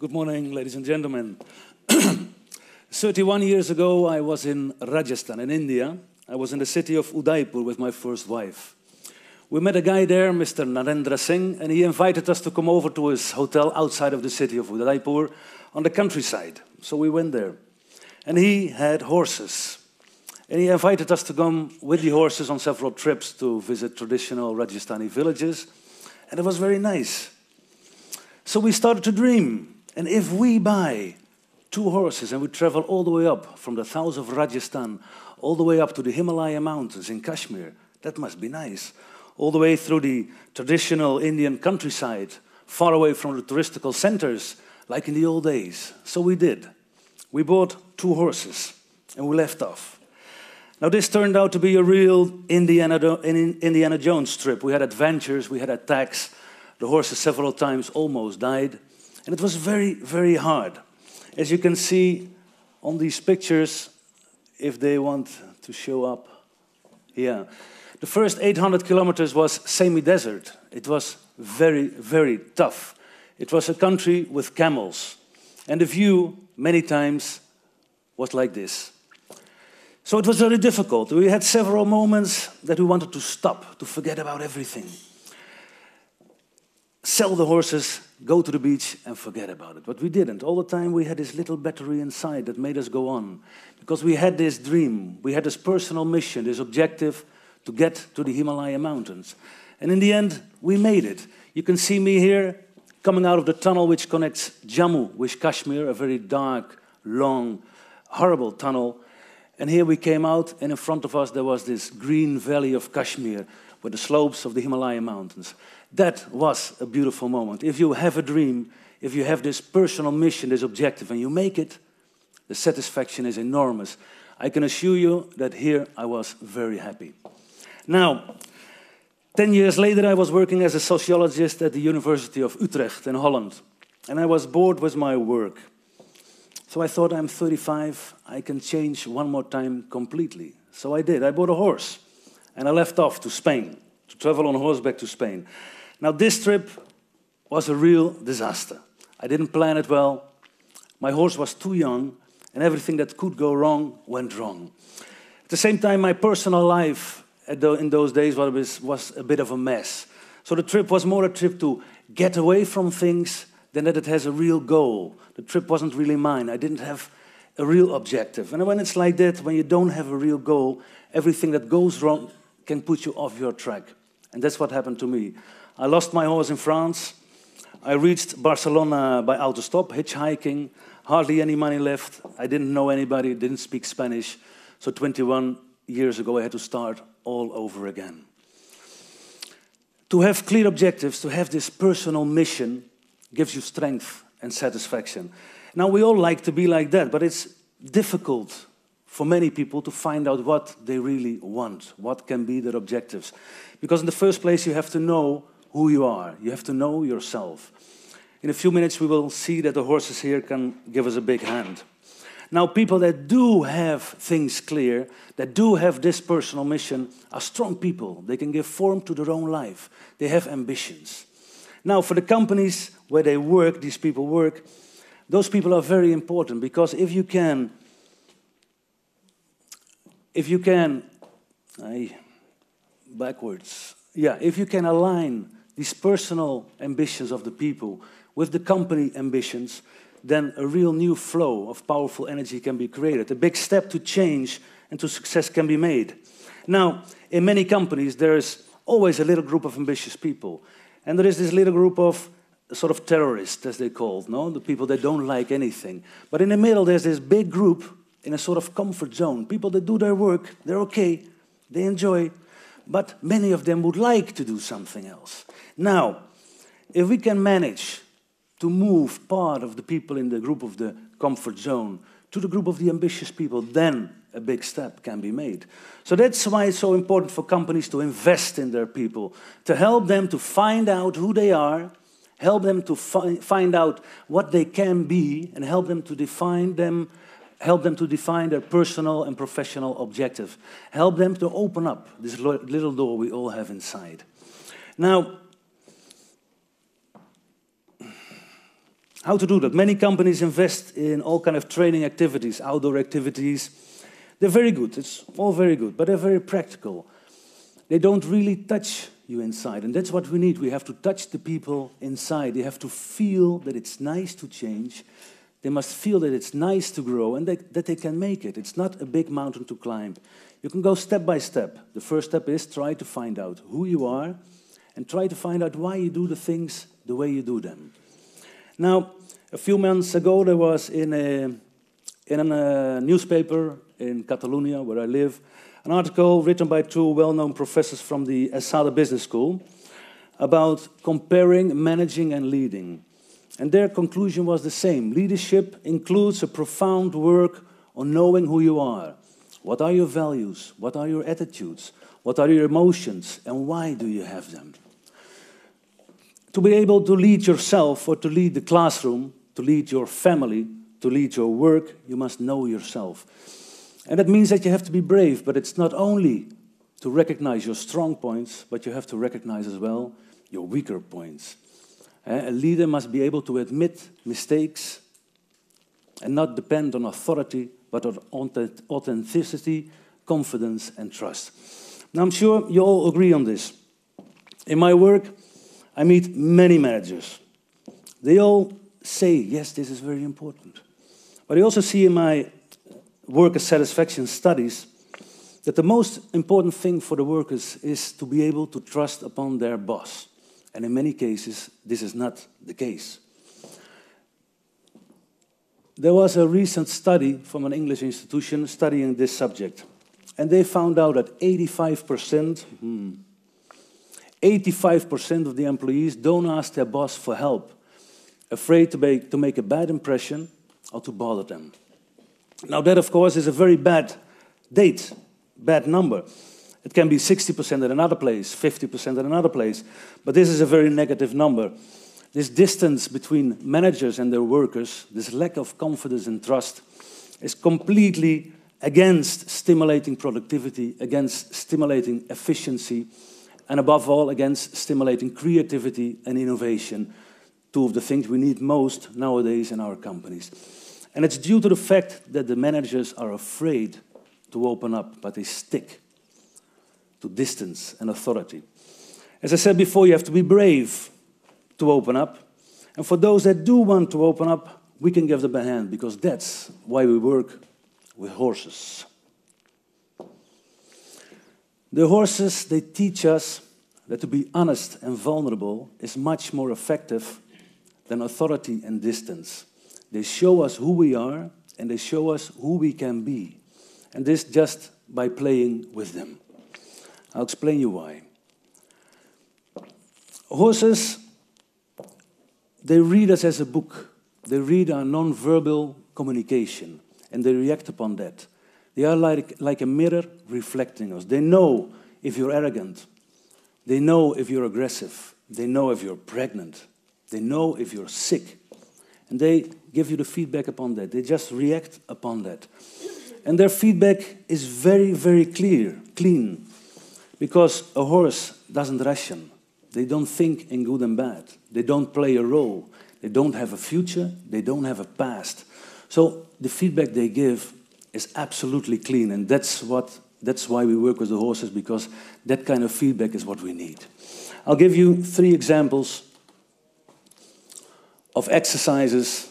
Good morning, ladies and gentlemen. 31 years ago, I was in Rajasthan, in India. I was in the city of Udaipur with my first wife. We met a guy there, Mr. Narendra Singh, and he invited us to come over to his hotel outside of the city of Udaipur on the countryside. So we went there. And he had horses. And he invited us to come with the horses on several trips to visit traditional Rajasthani villages. And it was very nice. So we started to dream. And if we buy 2 horses and we travel all the way up from the south of Rajasthan, all the way up to the Himalaya mountains in Kashmir, that must be nice. All the way through the traditional Indian countryside, far away from the touristical centers, like in the old days. So we did. We bought 2 horses and we left off. Now this turned out to be a real Indiana Jones trip. We had adventures, we had attacks. The horses several times almost died. And it was very, very hard. As you can see on these pictures, if they want to show up. Yeah. The first 800 kilometers was semi-desert. It was very, very tough. It was a country with camels. And the view, many times, was like this. So it was very difficult. We had several moments that we wanted to stop, to forget about everything. Sell the horses, go to the beach and forget about it. But we didn't. All the time we had this little battery inside that made us go on. Because we had this dream, we had this personal mission, this objective to get to the Himalaya mountains. And in the end, we made it. You can see me here coming out of the tunnel which connects Jammu with Kashmir, a very dark, long, horrible tunnel. And here we came out, and in front of us there was this green valley of Kashmir with the slopes of the Himalaya mountains. That was a beautiful moment. If you have a dream, if you have this personal mission, this objective, and you make it, the satisfaction is enormous. I can assure you that here I was very happy. Now, 10 years later, I was working as a sociologist at the University of Utrecht in Holland. And I was bored with my work. So I thought, I'm 35, I can change one more time completely. So I did. I bought a horse. And I left off to Spain, to travel on horseback to Spain. Now, this trip was a real disaster. I didn't plan it well. My horse was too young, and everything that could go wrong went wrong. At the same time, my personal life in those days was a bit of a mess. So the trip was more a trip to get away from things than that it has a real goal. The trip wasn't really mine. I didn't have a real objective. And when it's like that, when you don't have a real goal, everything that goes wrong can put you off your track. And that's what happened to me. I lost my horse in France. I reached Barcelona by autostop, hitchhiking, hardly any money left. I didn't know anybody, didn't speak Spanish. So 21 years ago, I had to start all over again. To have clear objectives, to have this personal mission, gives you strength and satisfaction. Now, we all like to be like that, but it's difficult for many people to find out what they really want, what can be their objectives. Because in the first place, you have to know who you are. You have to know yourself. In a few minutes, we will see that the horses here can give us a big hand. Now, people that do have things clear, that do have this personal mission, are strong people. They can give form to their own life. They have ambitions. Now, for the companies where they work, these people work, those people are very important, because if you can align these personal ambitions of the people with the company ambitions, then a real new flow of powerful energy can be created. A big step to change and to success can be made. Now, in many companies, there is always a little group of ambitious people. And there is this little group of sort of terrorists, as they're called, no? The people that don't like anything. But in the middle, there's this big group in a sort of comfort zone. People that do their work, they're okay, they enjoy, but many of them would like to do something else. Now, if we can manage to move part of the people in the group of the comfort zone to the group of the ambitious people, then a big step can be made. So that's why it's so important for companies to invest in their people, to help them to find out who they are, help them to find out what they can be, and help them to define their personal and professional objective. Help them to open up this little door we all have inside. Now, How to do that? Many companies invest in all kind of training activities, outdoor activities. They're very good. It's all very good, but they're very practical. They don't really touch you inside, and that's what we need. We have to touch the people inside. They have to feel that it's nice to change. They must feel that it's nice to grow and that they can make it. It's not a big mountain to climb. You can go step by step. The first step is try to find out who you are and try to find out why you do the things the way you do them. Now, a few months ago, there was in a newspaper in Catalonia, where I live, an article written by two well-known professors from the ESADE Business School about comparing managing and leading. And their conclusion was the same. Leadership includes a profound work on knowing who you are. What are your values? What are your attitudes? What are your emotions? And why do you have them? To be able to lead yourself or to lead the classroom, to lead your family, to lead your work, you must know yourself. And that means that you have to be brave, but it's not only to recognize your strong points, but you have to recognize as well your weaker points. A leader must be able to admit mistakes and not depend on authority, but on authenticity, confidence, and trust. Now, I'm sure you all agree on this. In my work, I meet many managers. They all say, yes, this is very important. But I also see in my worker satisfaction studies that the most important thing for the workers is to be able to trust upon their boss. And in many cases, this is not the case. There was a recent study from an English institution studying this subject. And they found out that 85% of the employees don't ask their boss for help, afraid to make a bad impression or to bother them. Now that, of course, is a very bad number. It can be 60% at another place, 50% at another place, but this is a very negative number. This distance between managers and their workers, this lack of confidence and trust, is completely against stimulating productivity, against stimulating efficiency, and above all, against stimulating creativity and innovation, two of the things we need most nowadays in our companies. And it's due to the fact that the managers are afraid to open up, but they stick to distance and authority. As I said before, you have to be brave to open up. And for those that do want to open up, we can give them a hand, because that's why we work with horses. The horses, they teach us that to be honest and vulnerable is much more effective than authority and distance. They show us who we are, and they show us who we can be. And this just by playing with them. I'll explain you why. Horses, they read us as a book. They read our non-verbal communication, and they react upon that. They are like a mirror reflecting us. They know if you're arrogant. They know if you're aggressive. They know if you're pregnant. They know if you're sick. And they give you the feedback upon that. They just react upon that. And their feedback is very, very clean. Because a horse doesn't ration. They don't think in good and bad. They don't play a role. They don't have a future. They don't have a past. So the feedback they give is absolutely clean. And that's why we work with the horses, because that kind of feedback is what we need. I'll give you 3 examples of exercises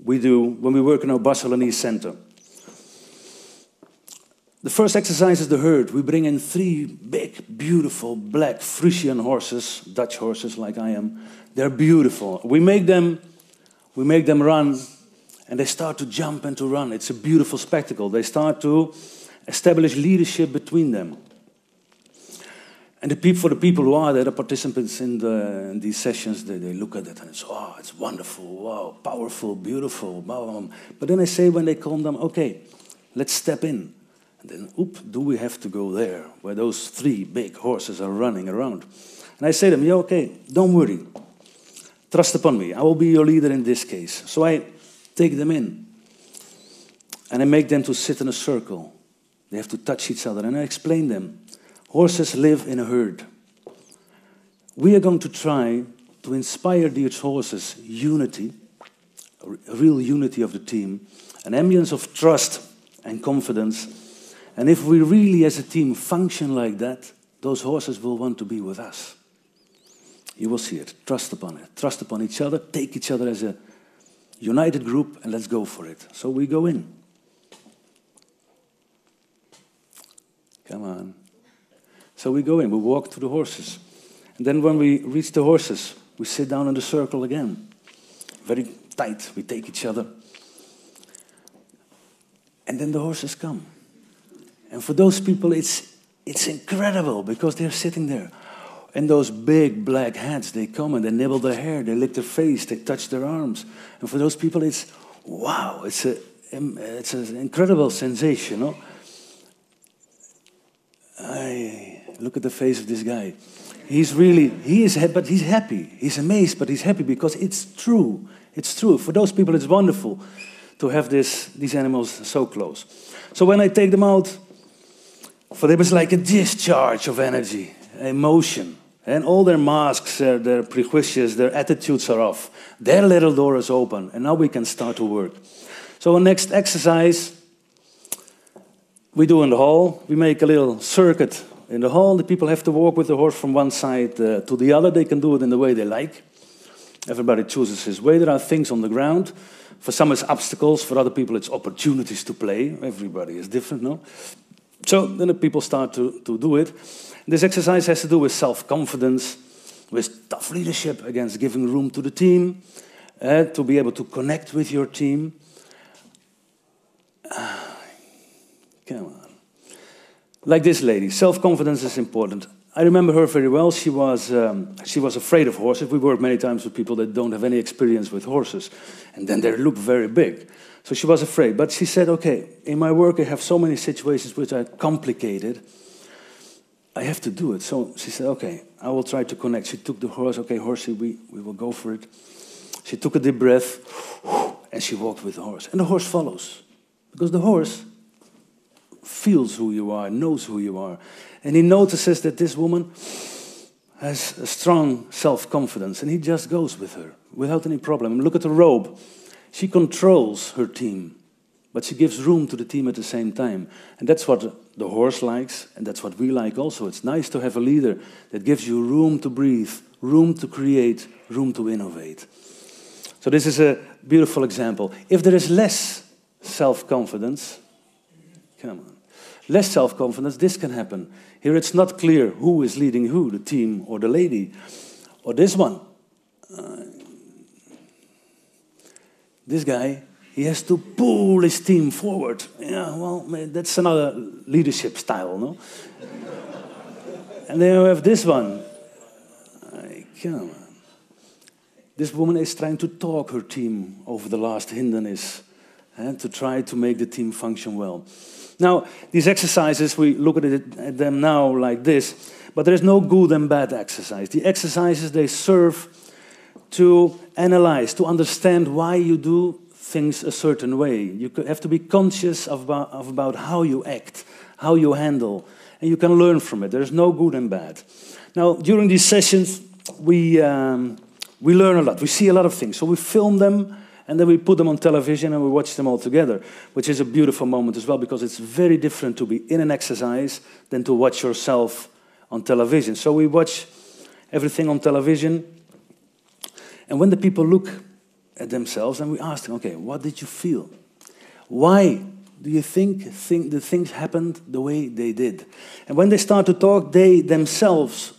we do when we work in our Barcelonese center. The first exercise is the herd. We bring in 3 big, beautiful, black Frisian horses, Dutch horses like I am. They're beautiful. We make them run, and they start to jump and to run. It's a beautiful spectacle. They start to establish leadership between them. And for the people who are there, the participants in these sessions, they look at it and it's, oh, it's wonderful, wow, powerful, beautiful. Blah, blah, blah. But then I say, when they calm down, okay, let's step in. And then, do we have to go there, where those 3 big horses are running around? And I say to them, yeah, okay, don't worry. Trust upon me. I will be your leader in this case. So I take them in. And I make them to sit in a circle. They have to touch each other. And I explain them. Horses live in a herd. We are going to try to inspire these horses unity a real unity of the team, an ambience of trust and confidence. And if we really as a team function like that, those horses will want to be with us. You will see it. Trust upon it. Trust upon each other. Take each other as a united group and let's go for it. So we go in. Come on. So we go in. We walk to the horses. And then when we reach the horses, we sit down in the circle again. Very tight. We take each other. And then the horses come. And for those people, it's incredible because they're sitting there. And those big black heads, they come and they nibble their hair, they lick their face, they touch their arms. And for those people, it's wow, it's an incredible sensation. No? Look at the face of this guy. He is happy. He's amazed, but he's happy because it's true. It's true. For those people, it's wonderful to have these animals so close. So when I take them out, for them it's like a discharge of energy, emotion. And all their masks, their prejudices, their attitudes are off. Their little door is open, and now we can start to work. So our next exercise we do in the hall. We make a little circuit in the hall. The people have to walk with the horse from one side to the other. They can do it in the way they like. Everybody chooses his way. There are things on the ground. For some it's obstacles. For other people it's opportunities to play. Everybody is different, no? So then the people start to do it. This exercise has to do with self-confidence, with tough leadership, against giving room to the team, to be able to connect with your team. Come on. Like this lady, self-confidence is important. I remember her very well. She was afraid of horses. We work many times with people that don't have any experience with horses. And then they look very big. So she was afraid. But she said, okay, in my work I have so many situations which are complicated. I have to do it. So she said, okay, I will try to connect. She took the horse. Okay, horsey, we will go for it. She took a deep breath, and she walked with the horse. And the horse follows. Because the horse feels who you are, knows who you are. And he notices that this woman has a strong self-confidence. And he just goes with her without any problem. Look at the robe. She controls her team. But she gives room to the team at the same time. And that's what the horse likes, and that's what we like also. It's nice to have a leader that gives you room to breathe, room to create, room to innovate. So this is a beautiful example. If there is less self-confidence, come on, less self-confidence, this can happen. Here it's not clear who is leading who, the team or the lady, or this one. This guy, he has to pull his team forward. Yeah, well, that's another leadership style, no? And then you have this one. Come on. This woman is trying to talk her team over the last hindernis to try to make the team function well. Now, these exercises, we look at them now like this, but there is no good and bad exercise. The exercises, they serve to analyze, to understand why you do things a certain way. You have to be conscious about how you act, how you handle, and you can learn from it. There's no good and bad. Now, during these sessions, we learn a lot. We see a lot of things. So we film them, and then we put them on television, and we watch them all together, which is a beautiful moment as well, because it's very different to be in an exercise than to watch yourself on television. So we watch everything on television, and when the people look at themselves, and we ask them, okay, what did you feel? Why do you think the things happened the way they did? And when they start to talk, they themselves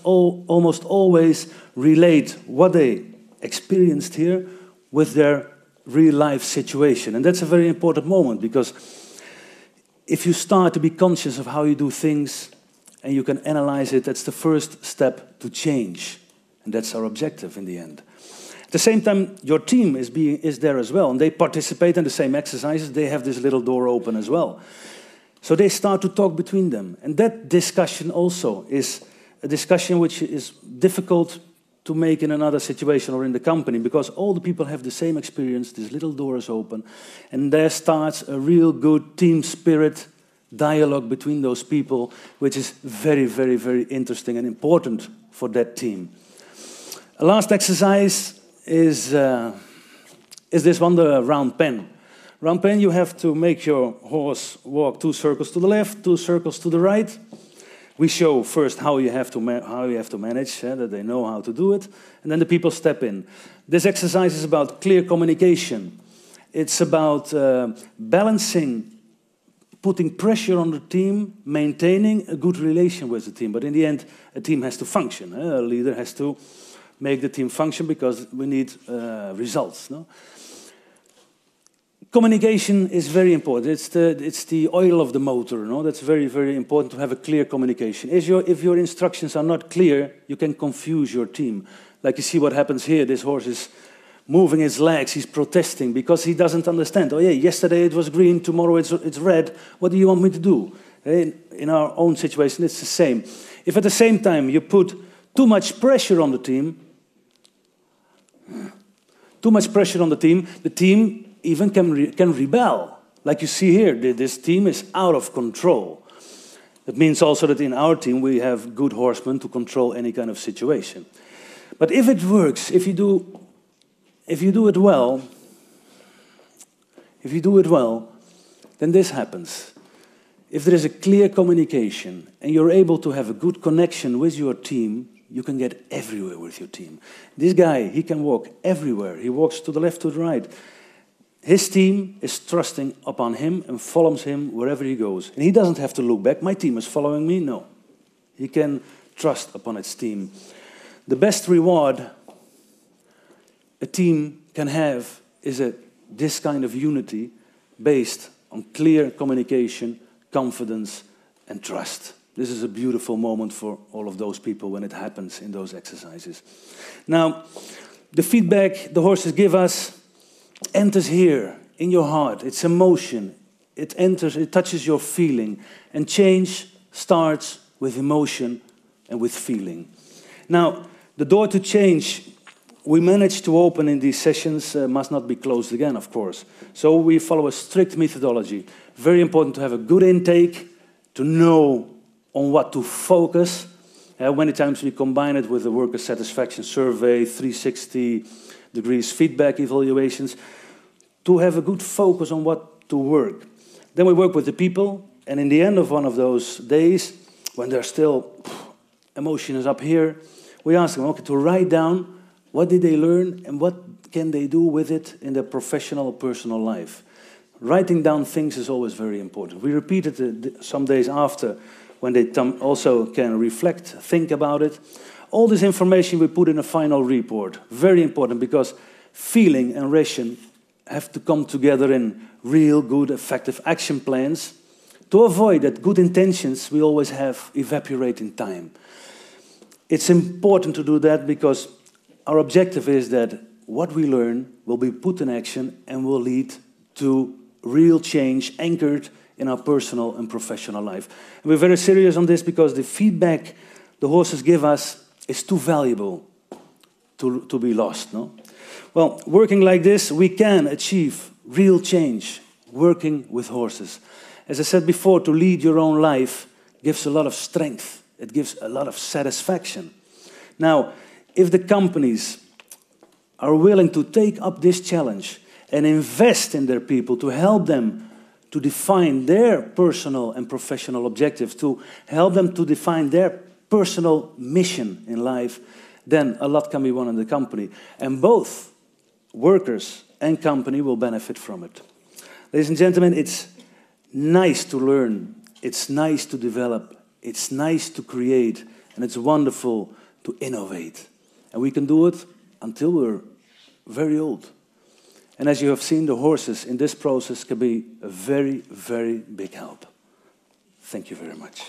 almost always relate what they experienced here with their real-life situation. And that's a very important moment, because if you start to be conscious of how you do things and you can analyze it, that's the first step to change. And that's our objective in the end. At the same time, your team is there as well, and they participate in the same exercises. They have this little door open as well. So they start to talk between them. And that discussion also is a discussion which is difficult to make in another situation or in the company, because all the people have the same experience. This little door is open, and there starts a real good team spirit dialogue between those people, which is very, very, very interesting and important for that team. A last exercise is is this one, the round pen. Round pen, you have to make your horse walk 2 circles to the left, 2 circles to the right. We show first how you have to manage, that they know how to do it, and then the people step in. This exercise is about clear communication. It's about balancing, putting pressure on the team, maintaining a good relation with the team. But in the end, a team has to function. A leader has to make the team function because we need results. No? Communication is very important. It's the oil of the motor. No? That's very, very important to have a clear communication. If your instructions are not clear, you can confuse your team. Like you see what happens here. This horse is moving his legs, he's protesting because he doesn't understand. Oh yeah, yesterday it was green, tomorrow it's red. What do you want me to do? In our own situation, it's the same. If at the same time you put too much pressure on the team the team even can rebel. Like you see here, this team is out of control. It means also that in our team we have good horsemen to control any kind of situation. But if it works, if you do it well, then this happens. If there is a clear communication and you're able to have a good connection with your team, you can get everywhere with your team. This guy, he can walk everywhere. He walks to the left, to the right. His team is trusting upon him and follows him wherever he goes. And he doesn't have to look back. My team is following me. No. He can trust upon its team. The best reward a team can have is this kind of unity based on clear communication, confidence, and trust. This is a beautiful moment for all of those people when it happens in those exercises. Now, the feedback the horses give us enters here in your heart. It's emotion. It enters, it touches your feeling. And change starts with emotion and with feeling. Now, the door to change we managed to open in these sessions must not be closed again, of course. So we follow a strict methodology. Very important to have a good intake, to know on what to focus. Many times we combine it with the worker satisfaction survey, 360 degrees feedback evaluations, to have a good focus on what to work. Then we work with the people, and in the end of one of those days, when they're still, emotion is up here, we ask them, okay, to write down what did they learn and what can they do with it in their professional or personal life. Writing down things is always very important. We repeat it some days after when they also can reflect, think about it. All this information we put in a final report. Very important because feeling and ration have to come together in real good, effective action plans to avoid that good intentions we always have evaporate in time. It's important to do that because our objective is that what we learn will be put in action and will lead to real change anchored in our personal and professional life. And we're very serious on this because the feedback the horses give us is too valuable to be lost. No? Well, working like this, we can achieve real change working with horses. As I said before, to lead your own life gives a lot of strength. It gives a lot of satisfaction. Now, if the companies are willing to take up this challenge and invest in their people to help them to define their personal and professional objectives, to help them to define their personal mission in life, then a lot can be won in the company. And both workers and company will benefit from it. Ladies and gentlemen, it's nice to learn, it's nice to develop, it's nice to create, and it's wonderful to innovate. And we can do it until we're very old. And as you have seen, the horses in this process can be a very, very big help. Thank you very much.